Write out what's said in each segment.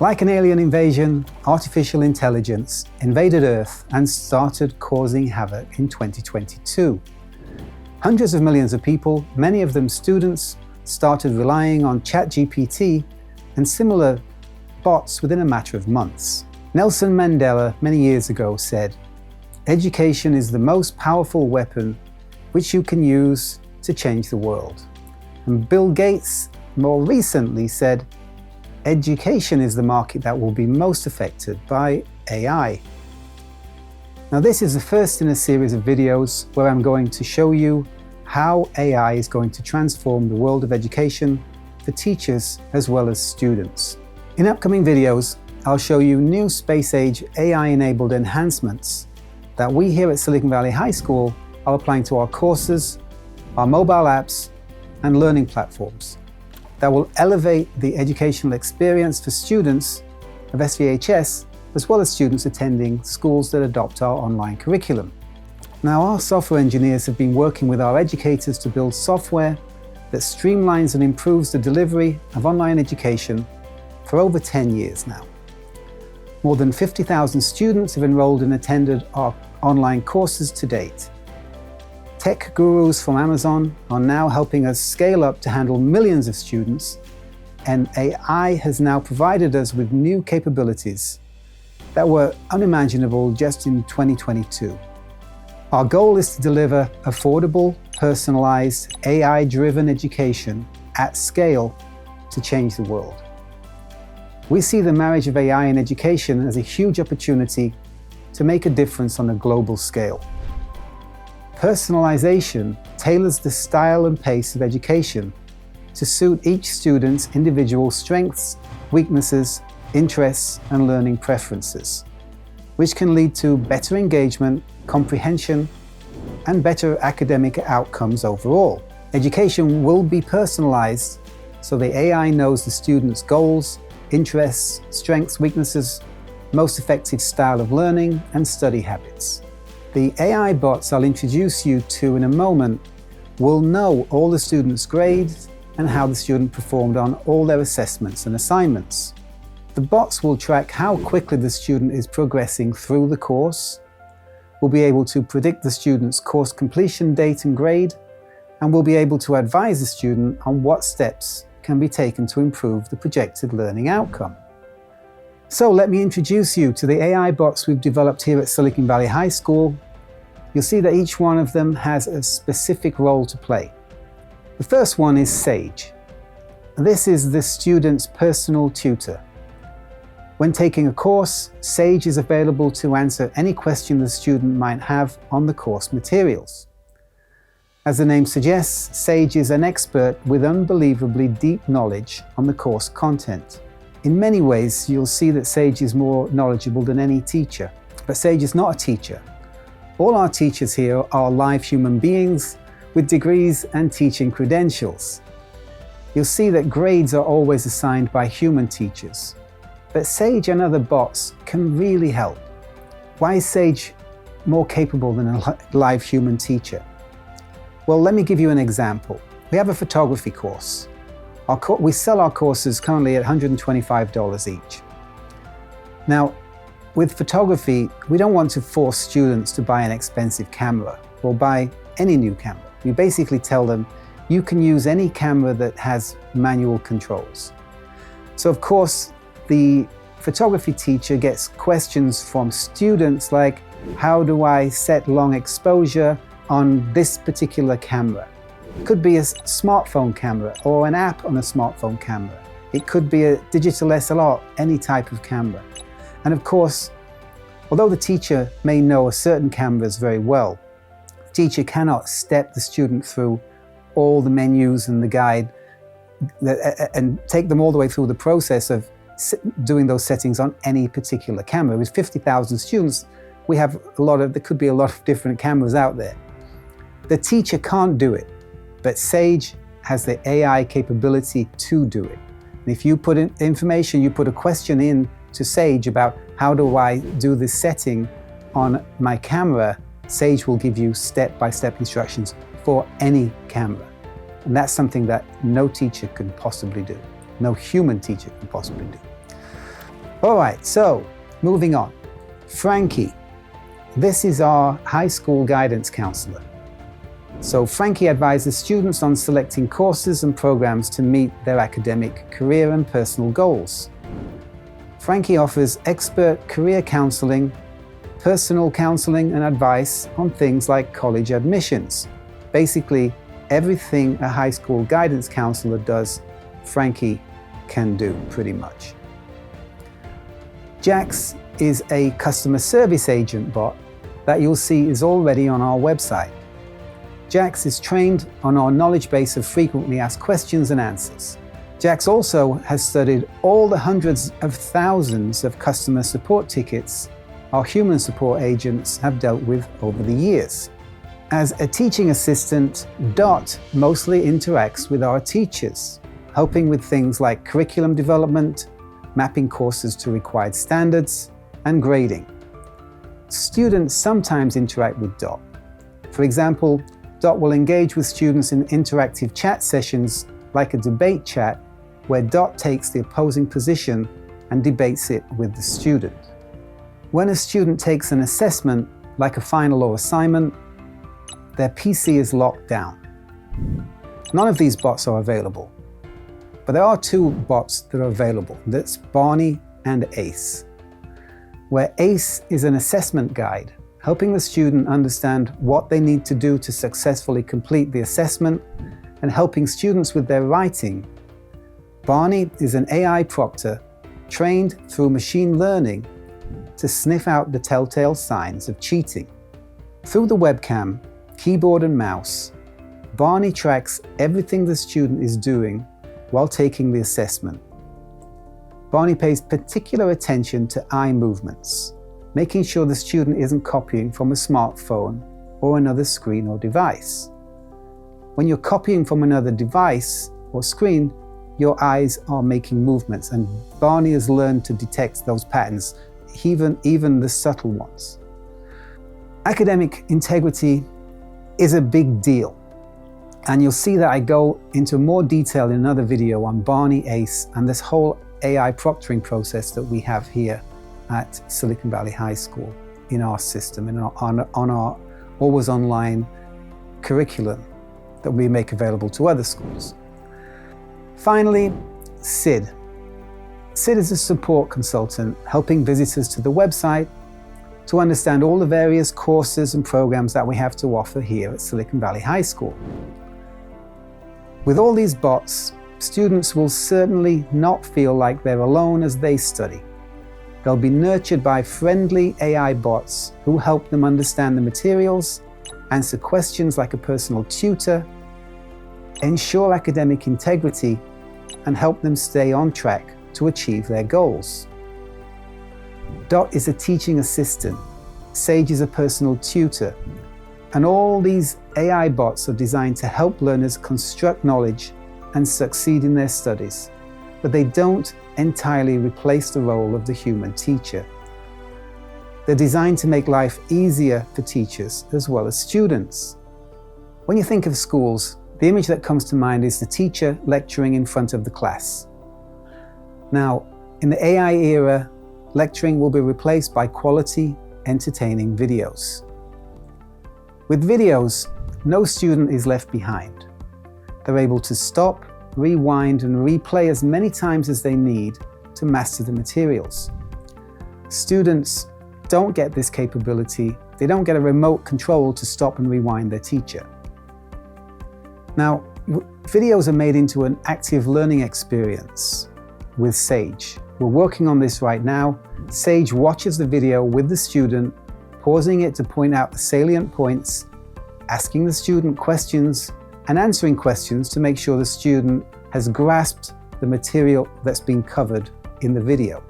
Like an alien invasion, artificial intelligence invaded Earth and started causing havoc in 2022. Hundreds of millions of people, many of them students, started relying on ChatGPT and similar bots within a matter of months. Nelson Mandela many years ago said, "Education is the most powerful weapon which you can use to change the world." And Bill Gates more recently said, "Education is the market that will be most affected by AI." Now, this is the first in a series of videos where I'm going to show you how AI is going to transform the world of education for teachers as well as students. In upcoming videos, I'll show you new space-age AI-enabled enhancements that we here at Silicon Valley High School are applying to our courses, our mobile apps, and learning platforms that will elevate the educational experience for students of SVHS, as well as students attending schools that adopt our online curriculum. Now, our software engineers have been working with our educators to build software that streamlines and improves the delivery of online education for over 10 years now. More than 50,000 students have enrolled and attended our online courses to date. Tech gurus from Amazon are now helping us scale up to handle millions of students, and AI has now provided us with new capabilities that were unimaginable just in 2022. Our goal is to deliver affordable, personalized, AI-driven education at scale to change the world. We see the marriage of AI and education as a huge opportunity to make a difference on a global scale. Personalization tailors the style and pace of education to suit each student's individual strengths, weaknesses, interests, and learning preferences, which can lead to better engagement, comprehension, and better academic outcomes overall. Education will be personalized so the AI knows the student's goals, interests, strengths, weaknesses, most effective style of learning, and study habits. The AI bots I'll introduce you to in a moment will know all the students' grades and how the student performed on all their assessments and assignments. The bots will track how quickly the student is progressing through the course, will be able to predict the student's course completion date and grade, and will be able to advise the student on what steps can be taken to improve the projected learning outcome. So let me introduce you to the AI bots we've developed here at Silicon Valley High School. You'll see that each one of them has a specific role to play. The first one is Sage. This is the student's personal tutor. When taking a course, Sage is available to answer any question the student might have on the course materials. As the name suggests, Sage is an expert with unbelievably deep knowledge on the course content. In many ways, you'll see that Sage is more knowledgeable than any teacher, but Sage is not a teacher. All our teachers here are live human beings with degrees and teaching credentials. You'll see that grades are always assigned by human teachers, but Sage and other bots can really help. Why is Sage more capable than a live human teacher? Well, let me give you an example. We have a photography course. We sell our courses currently at $125 each. Now, with photography, we don't want to force students to buy an expensive camera or buy any new camera. We basically tell them, you can use any camera that has manual controls. So of course, the photography teacher gets questions from students like, how do I set long exposure on this particular camera? It could be a smartphone camera or an app on a smartphone camera. It could be a digital SLR, any type of camera. And of course, although the teacher may know a certain cameras very well, the teacher cannot step the student through all the menus and the guide and take them all the way through the process of doing those settings on any particular camera. With 50,000 students, there could be a lot of different cameras out there. The teacher can't do it, but Sage has the AI capability to do it. And if you put in information, you put a question in to Sage about how do I do this setting on my camera, Sage will give you step-by-step instructions for any camera. And that's something that no teacher can possibly do. No human teacher can possibly do. All right, so moving on. Frankie. This is our high school guidance counselor. So Frankie advises students on selecting courses and programs to meet their academic, career and personal goals. Frankie offers expert career counseling, personal counseling and advice on things like college admissions. Basically, everything a high school guidance counselor does, Frankie can do pretty much. Jax is a customer service agent bot that you'll see is already on our website. Jax is trained on our knowledge base of frequently asked questions and answers. Jax also has studied all the hundreds of thousands of customer support tickets our human support agents have dealt with over the years. As a teaching assistant, Dot mostly interacts with our teachers, helping with things like curriculum development, mapping courses to required standards, and grading. Students sometimes interact with Dot. For example, Dot will engage with students in interactive chat sessions like a debate chat where Dot takes the opposing position and debates it with the student. When a student takes an assessment like a final or assignment, their PC is locked down. None of these bots are available, but there are two bots that are available. That's Barni and Ace, where Ace is an assessment guide, helping the student understand what they need to do to successfully complete the assessment and helping students with their writing. Barni is an AI proctor trained through machine learning to sniff out the telltale signs of cheating. Through the webcam, keyboard and mouse, Barni tracks everything the student is doing while taking the assessment. Barni pays particular attention to eye movements, making sure the student isn't copying from a smartphone or another screen or device. When you're copying from another device or screen, your eyes are making movements, and Barni has learned to detect those patterns, even the subtle ones. Academic integrity is a big deal, and you'll see that I go into more detail in another video on Barni, Ace, and this whole AI proctoring process that we have here at Silicon Valley High School in our system, on our always online curriculum that we make available to other schools. Finally, Sid. Sid is a support consultant helping visitors to the website to understand all the various courses and programs that we have to offer here at Silicon Valley High School. With all these bots, students will certainly not feel like they're alone as they study. They'll be nurtured by friendly AI bots who help them understand the materials, answer questions like a personal tutor, ensure academic integrity, and help them stay on track to achieve their goals. Dot is a teaching assistant, Sage is a personal tutor, and all these AI bots are designed to help learners construct knowledge and succeed in their studies, but they don't entirely replace the role of the human teacher. They're designed to make life easier for teachers as well as students. When you think of schools, the image that comes to mind is the teacher lecturing in front of the class. Now, in the AI era, lecturing will be replaced by quality, entertaining videos. With videos, no student is left behind. They're able to stop, rewind, and replay as many times as they need to master the materials. Students don't get this capability. They don't get a remote control to stop and rewind their teacher. Now, videos are made into an active learning experience with Sage. We're working on this right now. Sage watches the video with the student, pausing it to point out the salient points, asking the student questions, and answering questions to make sure the student has grasped the material that's been covered in the video.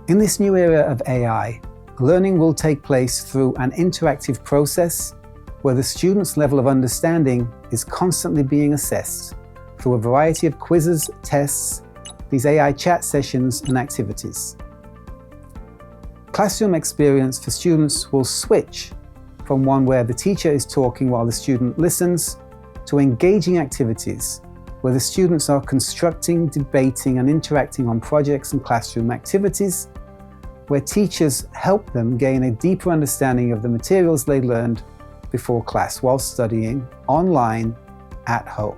In this new era of AI, learning will take place through an interactive process where the student's level of understanding is constantly being assessed through a variety of quizzes, tests, these AI chat sessions, and activities. Classroom experience for students will switch from one where the teacher is talking while the student listens to engaging activities where the students are constructing, debating, and interacting on projects and classroom activities, where teachers help them gain a deeper understanding of the materials they learned before class while studying online at home.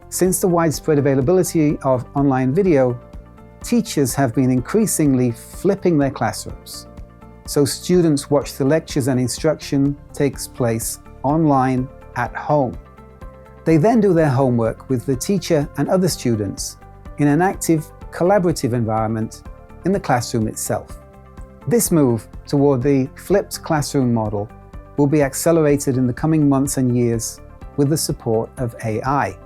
Since the widespread availability of online video, teachers have been increasingly flipping their classrooms. So students watch the lectures and instruction takes place online at home. They then do their homework with the teacher and other students in an active, collaborative environment in the classroom itself. This move toward the flipped classroom model will be accelerated in the coming months and years with the support of AI.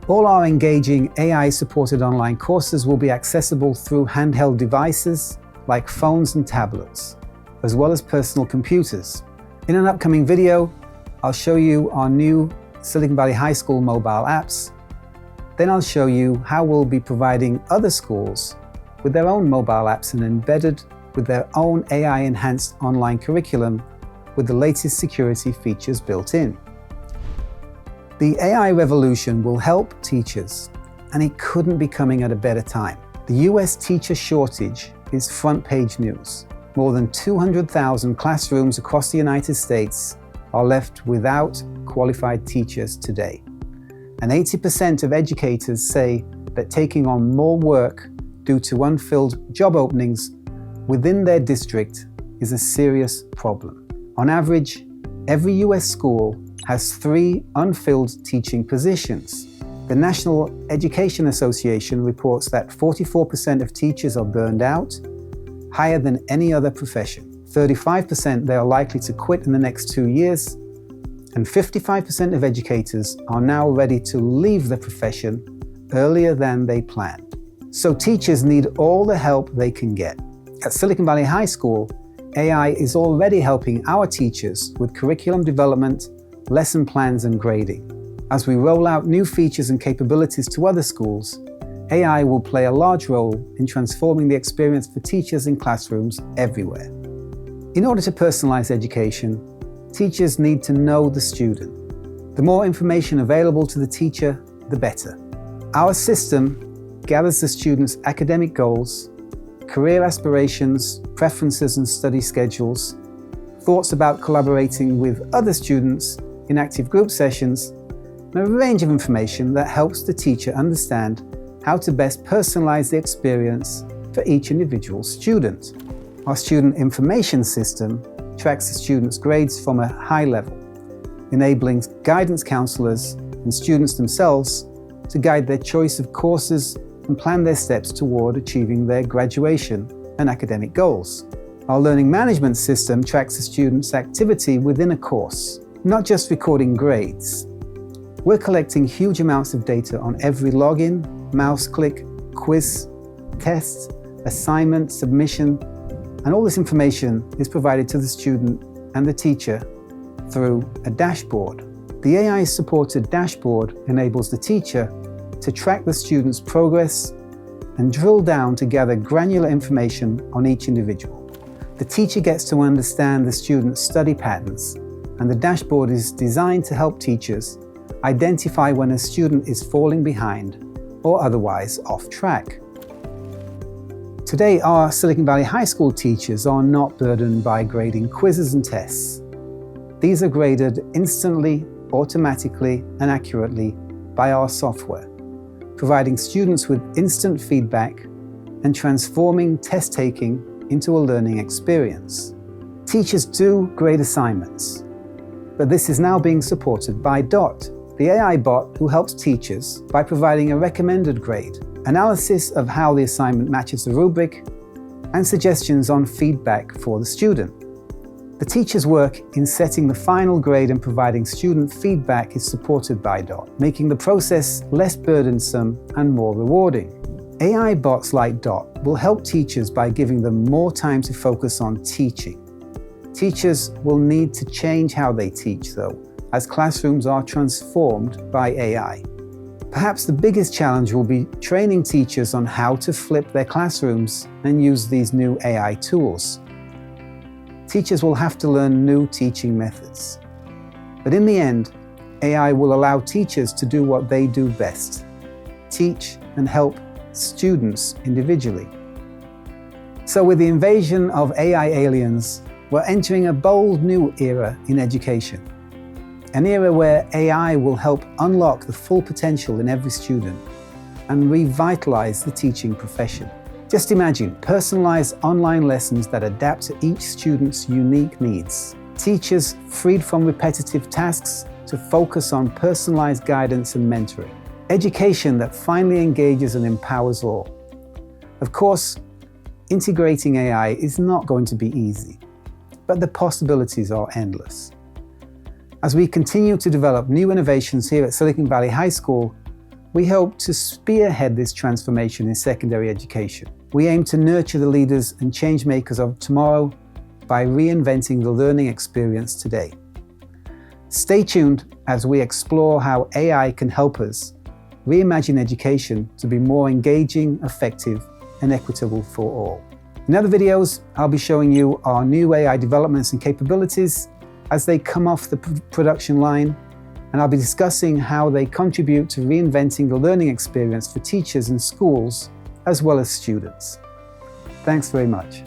All our engaging AI-supported online courses will be accessible through handheld devices like phones and tablets, as well as personal computers. In an upcoming video, I'll show you our new Silicon Valley High School mobile apps. Then I'll show you how we'll be providing other schools with their own mobile apps and embedded with their own AI-enhanced online curriculum with the latest security features built in. The AI revolution will help teachers, and it couldn't be coming at a better time. The US teacher shortage is front-page news. More than 200,000 classrooms across the United States are left without qualified teachers today. And 80% of educators say that taking on more work due to unfilled job openings within their district is a serious problem. On average, every US school has 3 unfilled teaching positions. The National Education Association reports that 44% of teachers are burned out, higher than any other profession. 35% they are likely to quit in the next 2 years, and 55% of educators are now ready to leave the profession earlier than they planned. So teachers need all the help they can get. At Silicon Valley High School, AI is already helping our teachers with curriculum development, lesson plans, and grading. As we roll out new features and capabilities to other schools, AI will play a large role in transforming the experience for teachers in classrooms everywhere. In order to personalize education, teachers need to know the student. The more information available to the teacher, the better. Our system gathers the student's academic goals, career aspirations, preferences and study schedules, thoughts about collaborating with other students in active group sessions, and a range of information that helps the teacher understand how to best personalize the experience for each individual student. Our student information system tracks the students' grades from a high level, enabling guidance counselors and students themselves to guide their choice of courses and plan their steps toward achieving their graduation and academic goals. Our learning management system tracks the student's activity within a course, not just recording grades. We're collecting huge amounts of data on every login, mouse click, quiz, test, assignment, submission, and all this information is provided to the student and the teacher through a dashboard. The AI-supported dashboard enables the teacher to track the student's progress and drill down to gather granular information on each individual. The teacher gets to understand the student's study patterns, and the dashboard is designed to help teachers identify when a student is falling behind or otherwise off track. Today, our Silicon Valley High School teachers are not burdened by grading quizzes and tests. These are graded instantly, automatically, and accurately by our software, providing students with instant feedback and transforming test-taking into a learning experience. Teachers do grade assignments, but this is now being supported by Dot, the AI bot who helps teachers by providing a recommended grade, analysis of how the assignment matches the rubric, and suggestions on feedback for the student. The teacher's work in setting the final grade and providing student feedback is supported by Dot, making the process less burdensome and more rewarding. AI bots like Dot will help teachers by giving them more time to focus on teaching. Teachers will need to change how they teach, though, as classrooms are transformed by AI. Perhaps the biggest challenge will be training teachers on how to flip their classrooms and use these new AI tools. Teachers will have to learn new teaching methods. But in the end, AI will allow teachers to do what they do best: teach and help students individually. So with the invasion of AI aliens, we're entering a bold new era in education. An era where AI will help unlock the full potential in every student and revitalize the teaching profession. Just imagine personalized online lessons that adapt to each student's unique needs. Teachers freed from repetitive tasks to focus on personalized guidance and mentoring. Education that finally engages and empowers all. Of course, integrating AI is not going to be easy, but the possibilities are endless. As we continue to develop new innovations here at Silicon Valley High School, we hope to spearhead this transformation in secondary education. We aim to nurture the leaders and change makers of tomorrow by reinventing the learning experience today. Stay tuned as we explore how AI can help us reimagine education to be more engaging, effective, and equitable for all. In other videos, I'll be showing you our new AI developments and capabilities as they come off the production line, and I'll be discussing how they contribute to reinventing the learning experience for teachers and schools, as well as students. Thanks very much.